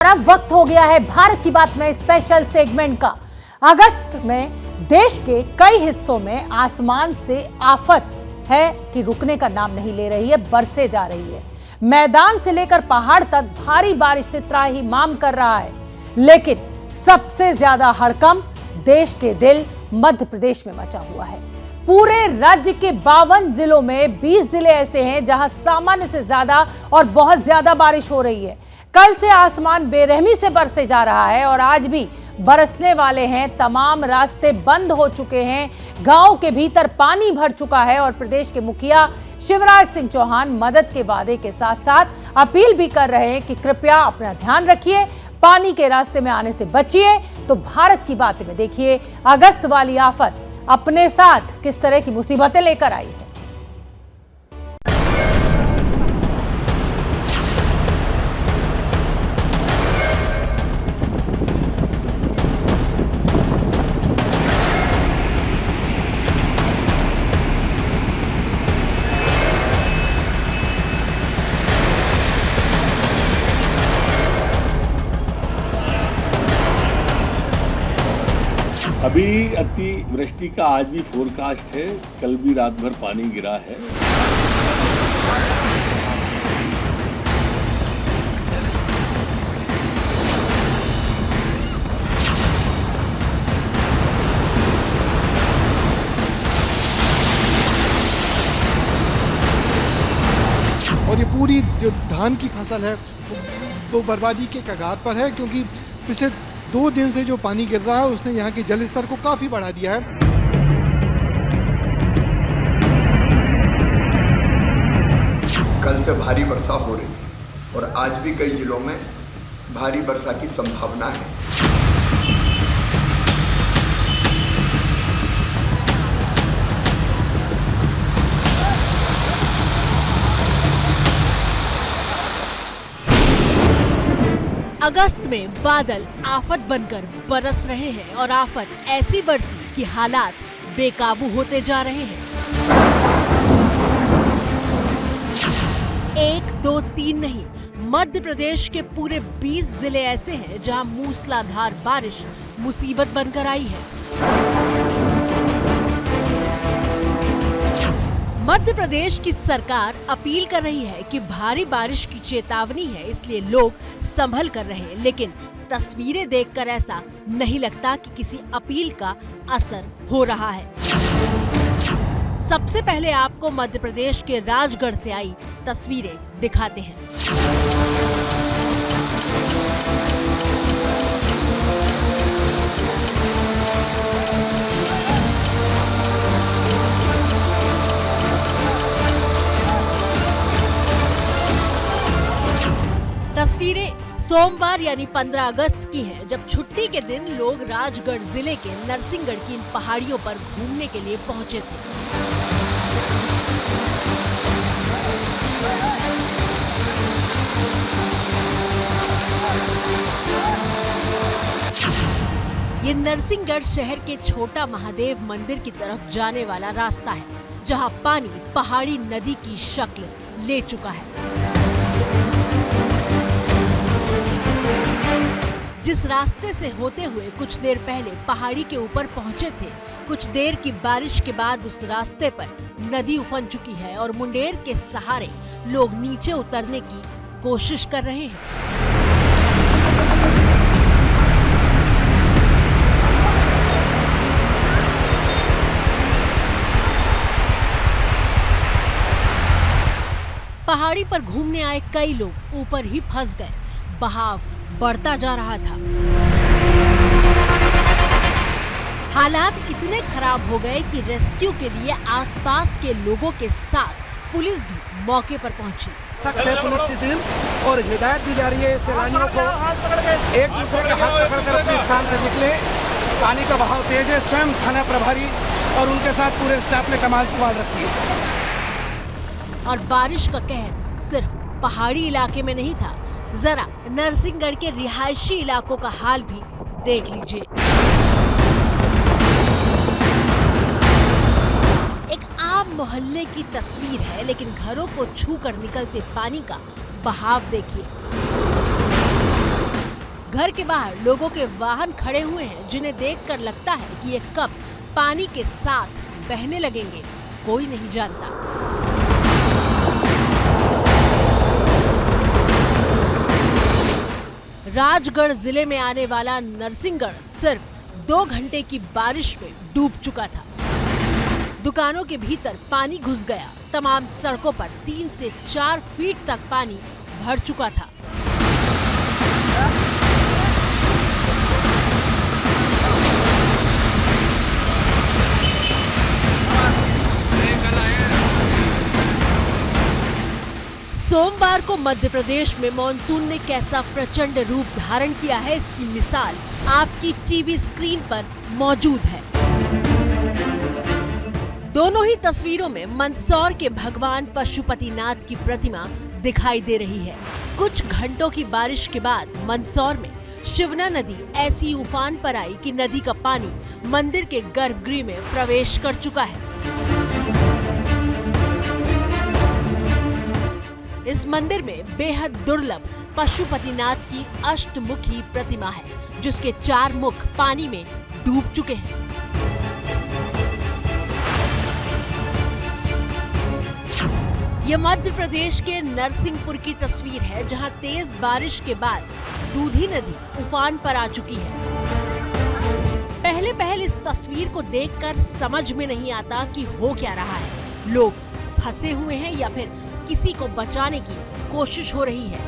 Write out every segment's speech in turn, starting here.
अब वक्त हो गया है भारत की बात में स्पेशल सेगमेंट का। अगस्त में देश के कई हिस्सों में आसमान से आफत है कि रुकने का नाम नहीं ले रही है, बरसे जा रही है। मैदान से लेकर पहाड़ तक भारी बारिश से त्राहिमाम कर रहा है, लेकिन सबसे ज्यादा हड़कंप देश के दिल मध्य प्रदेश में मचा हुआ है। पूरे राज्य के 52 जिलों में 20 जिले ऐसे हैं जहां सामान्य से ज्यादा और बहुत ज्यादा बारिश हो रही है। कल से आसमान बेरहमी से बरसे जा रहा है और आज भी बरसने वाले हैं। तमाम रास्ते बंद हो चुके हैं, गांव के भीतर पानी भर चुका है और प्रदेश के मुखिया शिवराज सिंह चौहान मदद के वादे के साथ साथ अपील भी कर रहे हैं कि कृपया अपना ध्यान रखिए, पानी के रास्ते में आने से बचिए। तो भारत की बात में देखिए अगस्त वाली आफत अपने साथ किस तरह की मुसीबतें लेकर आई है। अभी अतिवृष्टि का आज भी फोरकास्ट है, कल भी रात भर पानी गिरा है। और ये पूरी जो धान की फसल है वो बर्बादी के कगार पर है, क्योंकि पिछले 2 दिन से जो पानी गिर रहा है उसने यहाँ के जल स्तर को काफी बढ़ा दिया है। कल से भारी वर्षा हो रही है और आज भी कई जिलों में भारी वर्षा की संभावना है। अगस्त में बादल आफत बनकर बरस रहे हैं और आफत ऐसी बरसी कि हालात बेकाबू होते जा रहे हैं। 1, 2, 3 नहीं, मध्य प्रदेश के पूरे 20 जिले ऐसे हैं जहां मूसलाधार बारिश मुसीबत बनकर आई है। मध्य प्रदेश की सरकार अपील कर रही है कि भारी बारिश की चेतावनी है, इसलिए लोग संभल कर रहे, लेकिन तस्वीरें देखकर ऐसा नहीं लगता कि किसी अपील का असर हो रहा है। सबसे पहले आपको मध्य प्रदेश के राजगढ़ से आई तस्वीरें दिखाते हैं। तस्वीरें सोमवार यानी 15 अगस्त की हैं, जब छुट्टी के दिन लोग राजगढ़ जिले के नरसिंहगढ़ की इन पहाड़ियों पर घूमने के लिए पहुंचे थे। ये नरसिंहगढ़ शहर के छोटा महादेव मंदिर की तरफ जाने वाला रास्ता है, जहां पानी पहाड़ी नदी की शक्ल ले चुका है। जिस रास्ते से होते हुए कुछ देर पहले पहाड़ी के ऊपर पहुंचे थे, कुछ देर की बारिश के बाद उस रास्ते पर नदी उफन चुकी है और मुंडेर के सहारे लोग नीचे उतरने की कोशिश कर रहे हैं। पहाड़ी पर घूमने आए कई लोग ऊपर ही फंस गए। बहाव बढ़ता जा रहा था। हालात इतने खराब हो गए कि रेस्क्यू के लिए आसपास के लोगों के साथ पुलिस भी मौके पर पहुंची। सख्त है पुलिस की टीम और हिदायत दी जा रही है सैलानियों को एक दूसरे के हाथ पकड़कर अपने स्थान से निकले। पानी का बहाव तेज है। स्वयं थाना प्रभारी और उनके साथ पूरे स्टाफ ने कमाल संभाल रखी है। और बारिश का कहर सिर्फ पहाड़ी इलाके में नहीं था, जरा नरसिंहगढ़ के रिहायशी इलाकों का हाल भी देख लीजिए। एक आम मोहल्ले की तस्वीर है, लेकिन घरों को छूकर निकलते पानी का बहाव देखिए। घर के बाहर लोगों के वाहन खड़े हुए हैं, जिन्हें देखकर लगता है कि ये कब पानी के साथ बहने लगेंगे, कोई नहीं जानता। राजगढ़ जिले में आने वाला नरसिंहगढ़ सिर्फ 2 घंटे की बारिश में डूब चुका था। दुकानों के भीतर पानी घुस गया। तमाम सड़कों पर 3 से 4 फीट तक पानी भर चुका था। सोमवार को मध्य प्रदेश में मॉनसून ने कैसा प्रचंड रूप धारण किया है, इसकी मिसाल आपकी टीवी स्क्रीन पर मौजूद है। दोनों ही तस्वीरों में मंदसौर के भगवान पशुपतिनाथ की प्रतिमा दिखाई दे रही है। कुछ घंटों की बारिश के बाद मंदसौर में शिवना नदी ऐसी उफान पर आई कि नदी का पानी मंदिर के गर्भगृह में प्रवेश कर चुका है। इस मंदिर में बेहद दुर्लभ पशुपतिनाथ की अष्टमुखी प्रतिमा है, जिसके 4 मुख पानी में डूब चुके हैं। यह मध्य प्रदेश के नरसिंहपुर की तस्वीर है, जहां तेज बारिश के बाद दूधी नदी उफान पर आ चुकी है। पहले इस तस्वीर को देखकर समझ में नहीं आता कि हो क्या रहा है। लोग फंसे हुए हैं या फिर किसी को बचाने की कोशिश हो रही है।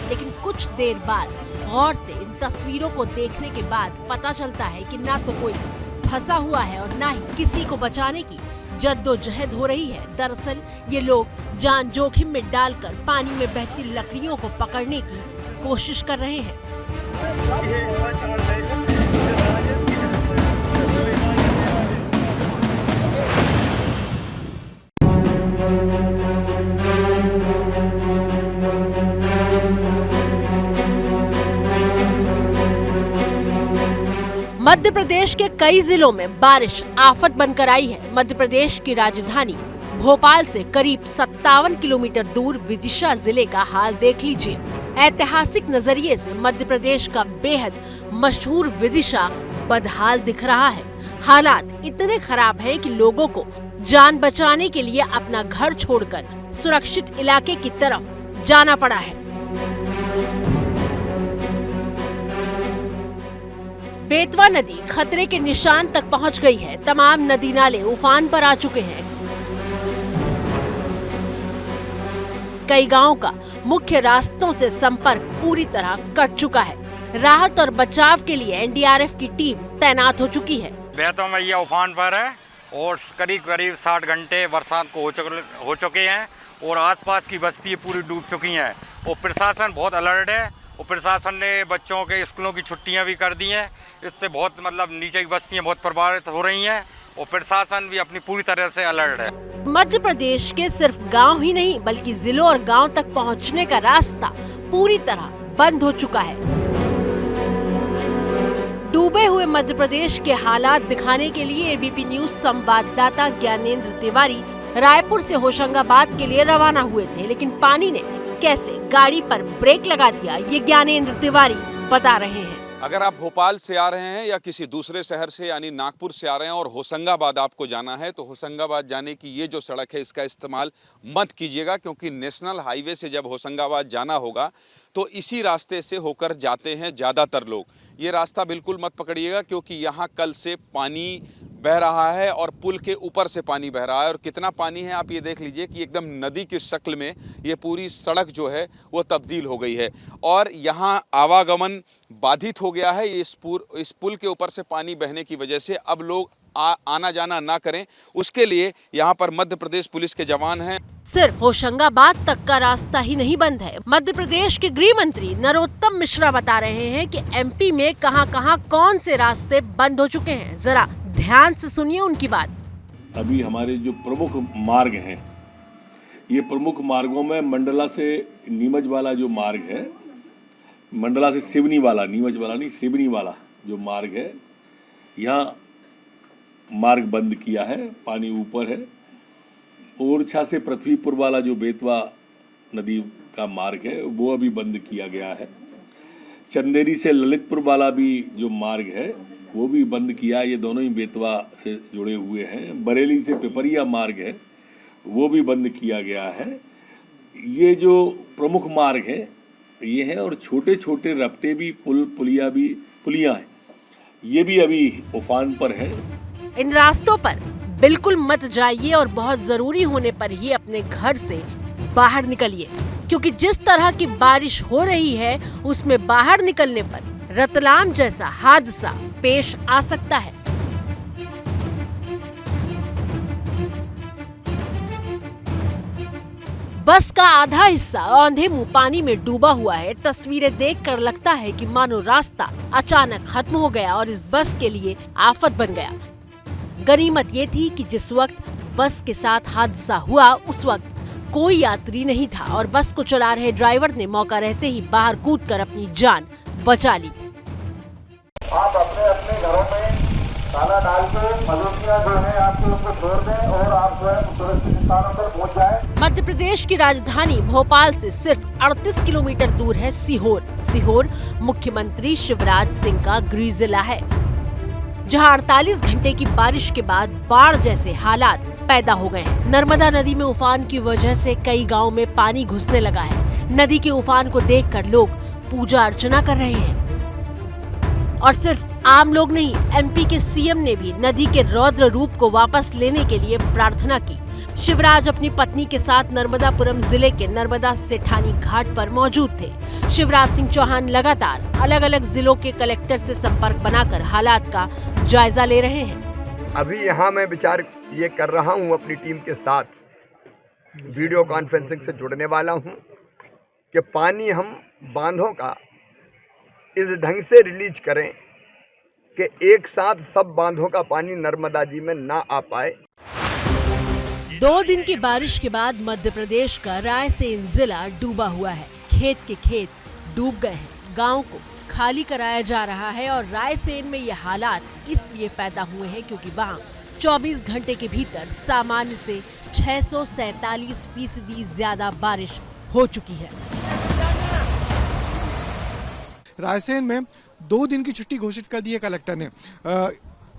लेकिन कुछ देर बाद गौर से इन तस्वीरों को देखने के बाद पता चलता है कि ना तो कोई फंसा हुआ है और ना ही किसी को बचाने की जद्दोजहद हो रही है। दरअसल ये लोग जान जोखिम में डालकर पानी में बहती लकड़ियों को पकड़ने की कोशिश कर रहे हैं। मध्य प्रदेश के कई जिलों में बारिश आफत बनकर आई है। मध्य प्रदेश की राजधानी भोपाल से करीब 57 किलोमीटर दूर विदिशा जिले का हाल देख लीजिए। ऐतिहासिक नजरिए से मध्य प्रदेश का बेहद मशहूर विदिशा बदहाल दिख रहा है। हालात इतने खराब हैं कि लोगों को जान बचाने के लिए अपना घर छोड़कर सुरक्षित इलाके की तरफ जाना पड़ा है। बेतवा नदी खतरे के निशान तक पहुंच गई है। तमाम नदी नाले उफान पर आ चुके हैं। कई गांवों का मुख्य रास्तों से संपर्क पूरी तरह कट चुका है। राहत और बचाव के लिए एनडीआरएफ की टीम तैनात हो चुकी है। बेतवा मैया उफान पर है और करीब 60 घंटे बरसात को हो चुके हैं और आसपास की बस्ती पूरी डूब चुकी हैं और प्रशासन बहुत अलर्ट है और प्रशासन ने बच्चों के स्कूलों की छुट्टियां भी कर दी हैं। इससे बहुत नीचे की बस्तियां बहुत प्रभावित हो रही हैं और प्रशासन भी अपनी पूरी तरह से अलर्ट है। मध्य प्रदेश के सिर्फ गांव ही नहीं बल्कि जिलों और गांव तक पहुंचने का रास्ता पूरी तरह बंद हो चुका है। डूबे हुए मध्य प्रदेश के हालात दिखाने के लिए एबीपी न्यूज संवाददाता ज्ञानेंद्र तिवारी रायपुर से होशंगाबाद के लिए रवाना हुए थे, लेकिन पानी ने कैसे गाड़ी पर ब्रेक लगा दिया, ये ज्ञानेंद्र तिवारी बता रहे हैं। अगर आप भोपाल से आ रहे हैं या किसी दूसरे शहर से यानी नागपुर से आ रहे हैं और होशंगाबाद आपको जाना है, तो होशंगाबाद जाने की ये जो सड़क है इसका इस्तेमाल मत कीजिएगा, क्योंकि नेशनल हाईवे से जब होशंगाबाद जाना होगा तो इसी रास्ते से होकर जाते हैं ज़्यादातर लोग। ये रास्ता बिल्कुल मत पकड़िएगा, क्योंकि यहाँ कल से पानी बह रहा है और पुल के ऊपर से पानी बह रहा है। और कितना पानी है आप ये देख लीजिए कि एकदम नदी की शक्ल में ये पूरी सड़क जो है वो तब्दील हो गई है और यहाँ आवागमन बाधित हो गया है। इस पुल के ऊपर से पानी बहने की वजह से अब लोग आना जाना ना करें, उसके लिए यहाँ पर मध्य प्रदेश पुलिस के जवान हैं। सिर्फ होशंगाबाद तक का रास्ता ही नहीं बंद है। मध्य प्रदेश के गृह मंत्री नरोत्तम मिश्रा बता रहे हैं कि एमपी में कहां-कहां कौन से रास्ते बंद हो चुके हैं। जरा ध्यान से सुनिए उनकी बात। अभी हमारे जो प्रमुख मार्ग हैं, ये प्रमुख मार्गों में मंडला से नीमच वाला जो मार्ग है, मंडला से सिवनी वाला, नीमच वाला नहीं सिवनी वाला जो मार्ग है, यहाँ मार्ग बंद किया है, पानी ऊपर है। ओरछा से पृथ्वीपुर वाला जो बेतवा नदी का मार्ग है वो अभी बंद किया गया है। चंदेरी से ललितपुर वाला भी जो मार्ग है वो भी बंद किया, ये दोनों ही बेतवा से जुड़े हुए हैं। बरेली से पिपरिया मार्ग है वो भी बंद किया गया है। ये जो प्रमुख मार्ग है ये है, और छोटे छोटे रपटे भी पुलियां हैं, ये भी अभी उफान पर है। इन रास्तों पर बिल्कुल मत जाइए और बहुत जरूरी होने पर ही अपने घर से बाहर निकलिए, क्योंकि जिस तरह की बारिश हो रही है उसमें बाहर निकलने पर रतलाम जैसा हादसा पेश आ सकता है। बस का आधा हिस्सा औंधे मुंह पानी में डूबा हुआ है। तस्वीरें देखकर लगता है कि मानो रास्ता अचानक खत्म हो गया और इस बस के लिए आफत बन गया। गनीमत ये थी कि जिस वक्त बस के साथ हादसा हुआ उस वक्त कोई यात्री नहीं था और बस को चला रहे ड्राइवर ने मौका रहते ही बाहर कूदकर अपनी जान बचा ली। आप अपने अपने घरों में ताला डाल के मवेशियां जो है आपको उनको छोड़ दें और आप स्वयं सुरक्षित स्थानों पर पहुंच जाएं। मध्य प्रदेश की राजधानी भोपाल से सिर्फ 38 किलोमीटर दूर है सीहोर। सीहोर मुख्यमंत्री शिवराज सिंह का गृह जिला है, जहां 48 घंटे की बारिश के बाद बाढ़ जैसे हालात पैदा हो गए हैं। नर्मदा नदी में उफान की वजह से कई गांवों में पानी घुसने लगा है। नदी के उफान को देखकर लोग पूजा अर्चना कर रहे हैं। और सिर्फ आम लोग नहीं, एमपी के सीएम ने भी नदी के रौद्र रूप को वापस लेने के लिए प्रार्थना की। शिवराज अपनी पत्नी के साथ नर्मदापुरम जिले के नर्मदा सेठानी घाट पर मौजूद थे। शिवराज सिंह चौहान लगातार अलग अलग जिलों के कलेक्टर से संपर्क बनाकर हालात का जायजा ले रहे हैं। अभी यहाँ मैं विचार ये कर रहा हूँ, अपनी टीम के साथ वीडियो कॉन्फ्रेंसिंग से जुड़ने वाला हूँ कि पानी हम बांधों का इस ढंग से रिलीज करें कि एक साथ सब बांधों का पानी नर्मदा जी में ना आ पाए। 2 दिन की बारिश के बाद मध्य प्रदेश का रायसेन जिला डूबा हुआ है। खेत के खेत डूब गए हैं, गांव को खाली कराया जा रहा है और रायसेन में ये हालात इसलिए पैदा हुए हैं क्योंकि वहां 24 घंटे के भीतर सामान्य से 647% ज्यादा बारिश हो चुकी है। रायसेन में 2 दिन की छुट्टी घोषित कर दी है कलेक्टर ने।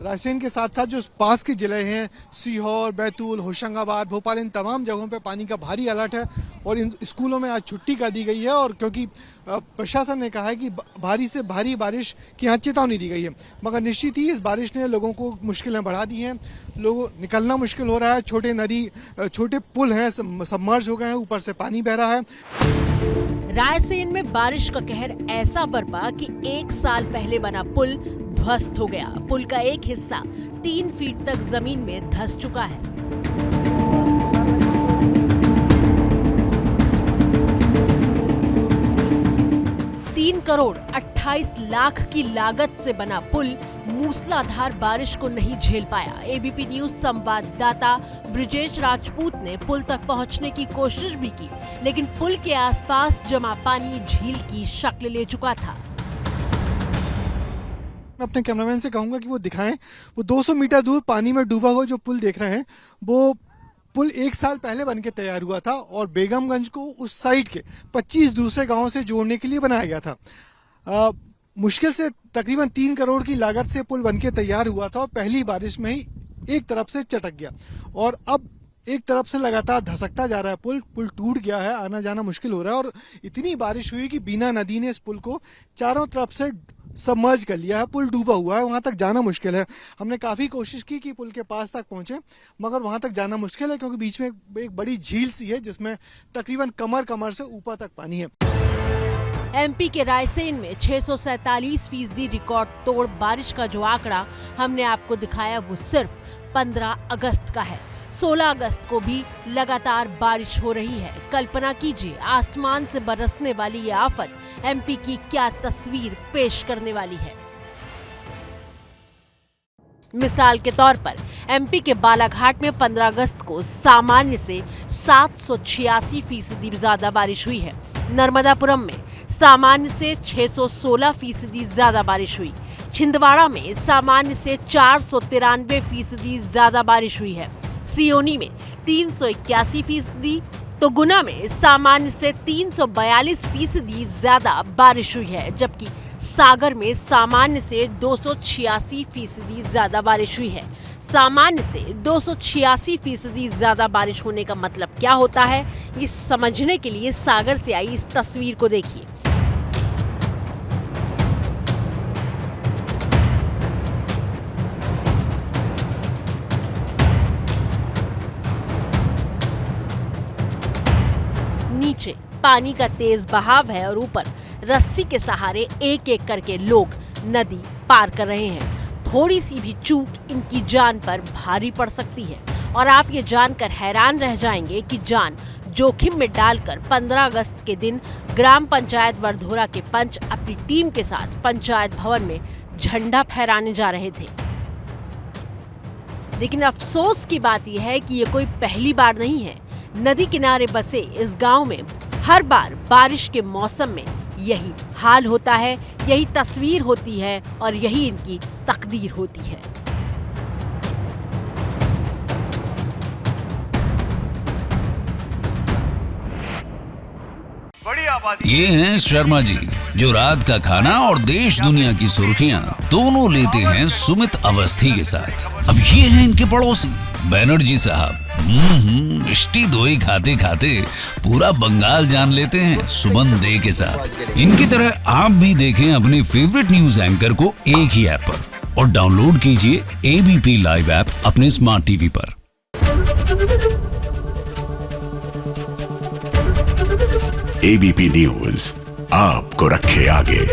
रायसेन के साथ साथ जो पास के जिले हैं सीहोर, बैतूल, होशंगाबाद, भोपाल, इन तमाम जगहों पे पानी का भारी अलर्ट है और इन स्कूलों में आज छुट्टी कर दी गई है। और क्योंकि प्रशासन ने कहा है कि भारी से भारी बारिश की यहाँ चेतावनी दी गई है, मगर निश्चित ही इस बारिश ने लोगों को मुश्किलें बढ़ा दी हैं। लोगों निकलना मुश्किल हो रहा है। छोटे पुल हैं सबमर्ज हो गए हैं, ऊपर से पानी बह रहा है। रायसेन में बारिश का कहर ऐसा बरपा कि 1 साल पहले बना पुल ध्वस्त हो गया। पुल का एक हिस्सा 3 फीट तक जमीन में धंस चुका है। 3 करोड़ 28 लाख की लागत से बना पुल मूसलाधार बारिश को नहीं झेल पाया। एबीपी न्यूज संवाददाता ब्रिजेश राजपूत ने पुल तक पहुंचने की कोशिश भी की, लेकिन पुल के आसपास जमा पानी झील की शक्ल ले चुका था। मैं अपने कैमरामैन से कहूंगा कि वो दिखाएं, वो 200 मीटर दूर पानी में डूबा हुआ जो पुल देख रहे हैं, वो पुल 1 साल पहले बनके तैयार हुआ था और बेगमगंज को उस साइड के 25 दूसरे गांवों से जोड़ने के लिए बनाया गया था। मुश्किल से तकरीबन 3 करोड़ की लागत से पुल बनके तैयार हुआ था और पहली बारिश में ही एक तरफ से चटक गया और अब एक तरफ से लगातार धसकता जा रहा है। पुल टूट गया है, आना जाना मुश्किल हो रहा है और इतनी बारिश हुई कि बीना नदी ने इस पुल को चारों तरफ से सबमर्ज कर लिया है। पुल डूबा हुआ है, वहां तक जाना मुश्किल है। हमने काफी कोशिश की कि पुल के पास तक पहुंचे, मगर वहां तक जाना मुश्किल है क्योंकि बीच में एक बड़ी झील सी है जिसमें तकरीबन कमर से ऊपर तक पानी है। एमपी के रायसेन में 647% रिकॉर्ड तोड़ बारिश का जो आंकड़ा हमने आपको दिखाया वो सिर्फ 15 अगस्त का है। 16 अगस्त को भी लगातार बारिश हो रही है। कल्पना कीजिए आसमान से बरसने वाली ये आफत एमपी की क्या तस्वीर पेश करने वाली है। मिसाल के तौर पर एमपी के बालाघाट में 15 अगस्त को सामान्य से 786% ज्यादा बारिश हुई है। नर्मदापुरम में सामान्य से 616% ज्यादा बारिश हुई। छिंदवाड़ा में सामान्य से 493% ज्यादा बारिश हुई है। सियोनी में 381%, तो गुना में सामान्य से 342% ज्यादा बारिश हुई है, जबकि सागर में सामान्य से 286% ज्यादा बारिश हुई है। सामान्य से 286% ज्यादा बारिश होने का मतलब क्या होता है, ये समझने के लिए सागर से आई इस तस्वीर को देखिए। नीचे पानी का तेज बहाव है और ऊपर रस्सी के सहारे एक एक करके लोग नदी पार कर रहे हैं। थोड़ी सी भी चूक इनकी जान पर भारी पड़ सकती है और आप ये जानकर हैरान रह जाएंगे कि जान जोखिम में डालकर 15 अगस्त के दिन ग्राम पंचायत वरधोरा के पंच अपनी टीम के साथ पंचायत भवन में झंडा फहराने जा रहे थे। लेकिन अफसोस की बात यह है कि ये कोई पहली बार नहीं है। नदी किनारे बसे इस गांव में हर बार बारिश के मौसम में यही हाल होता है, यही तस्वीर होती है और यही इनकी तकदीर होती है। ये हैं शर्मा जी, जो रात का खाना और देश दुनिया की सुर्खियां दोनों लेते हैं सुमित अवस्थी के साथ। अब ये हैं इनके पड़ोसी बनर्जी साहब। मिष्टी दोई खाते खाते पूरा बंगाल जान लेते हैं सुमन दे के साथ। इनकी तरह आप भी देखें अपने फेवरेट न्यूज एंकर को एक ही ऐप पर और डाउनलोड कीजिए एबीपी लाइव ऐप अपने स्मार्ट टीवी पर। एबीपी न्यूज आपको रखे आगे।